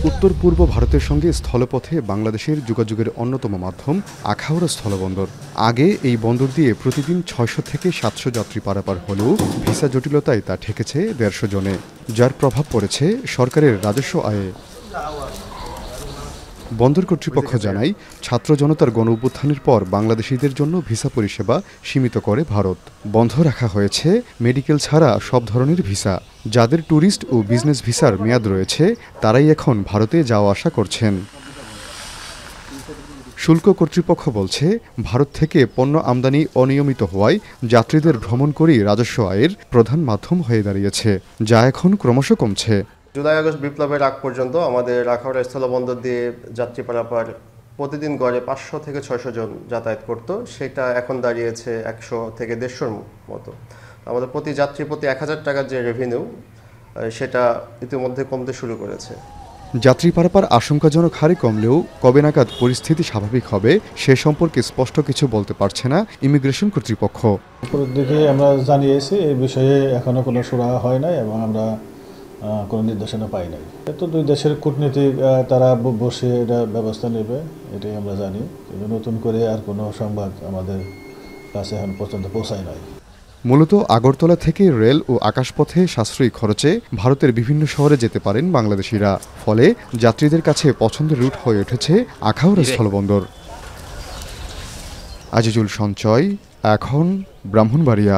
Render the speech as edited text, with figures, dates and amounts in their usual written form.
উত্তর পূর্ব ভারতের সঙ্গে স্থলপথে বাংলাদেশের যোগাযোগের অন্যতম মাধ্যম আখাউড়া স্থলবন্দর। আগে এই বন্দর দিয়ে প্রতিদিন ৬০০ থেকে ৭০০ যাত্রী পারাপার হলেও ভিসা জটিলতায় তা ঠেকেছে ১৫০ জনে, যার প্রভাব পড়েছে সরকারের রাজস্ব আয়ে। বন্দর কর্তৃপক্ষ জানায়, ছাত্র জনতার গণঅভ্যুত্থানের পর বাংলাদেশিদের জন্য ভিসা পরিষেবা সীমিত করে ভারত। বন্ধ রাখা হয়েছে মেডিকেল ছাড়া সব ধরনের ভিসা। যাদের ট্যুরিস্ট ও বিজনেস ভিসার মেয়াদ রয়েছে তারাই এখন ভারতে যাওয়া আসা করছেন। শুল্ক কর্তৃপক্ষ বলছে, ভারত থেকে পণ্য আমদানি অনিয়মিত হওয়ায় যাত্রীদের ভ্রমণ করেই রাজস্ব আয়ের প্রধান মাধ্যম হয়ে দাঁড়িয়েছে, যা এখন ক্রমশ কমছে। জুলাই আগস্ট বিপ্লবের আগ পর্যন্ত আমাদের আখাউড়া স্থলবন্দর দিয়ে যাত্রী পারাপার প্রতিদিন গড়ে ৫০০ থেকে ৬০০ জন যাতায়াত করত। সেটা এখন দাঁড়িয়েছে ১০০ থেকে ১৫০ মতো। আমাদের প্রতি যাত্রী প্রতি ১,০০০ টাকার যে রেভিনিউ, সেটা ইতিমধ্যে কমতে শুরু করেছে। যাত্রী পারাপার আশঙ্কাজনক হারে কমলেও কবে নাগাদ পরিস্থিতি স্বাভাবিক হবে সে সম্পর্কে স্পষ্ট কিছু বলতে পারছে না ইমিগ্রেশন কর্তৃপক্ষ। উপরের দিকে আমরা জানিয়েছি, এই বিষয়ে এখনো কোনো সুরাহা হয় নাই এবং আমরা কোনো নির্দেশনা পাই নাই। তো দুই দেশের কূটনীতিক তারা বসে এটা ব্যবস্থা নেবে, এটাই আমরা জানি। কিন্তু নতুন করে আর কোনো সংবাদ আমাদের কাছে এখন পর্যন্ত পৌঁছায় নাই। মূলত আগরতলা থেকে রেল ও আকাশপথে সাশ্রয়ী খরচে ভারতের বিভিন্ন শহরে যেতে পারেন বাংলাদেশিরা। ফলে যাত্রীদের কাছে পছন্দের রুট হয়ে উঠেছে আখাউড়া স্থলবন্দর। আজিজুল সঞ্চয়, এখন ব্রাহ্মণবাড়িয়া।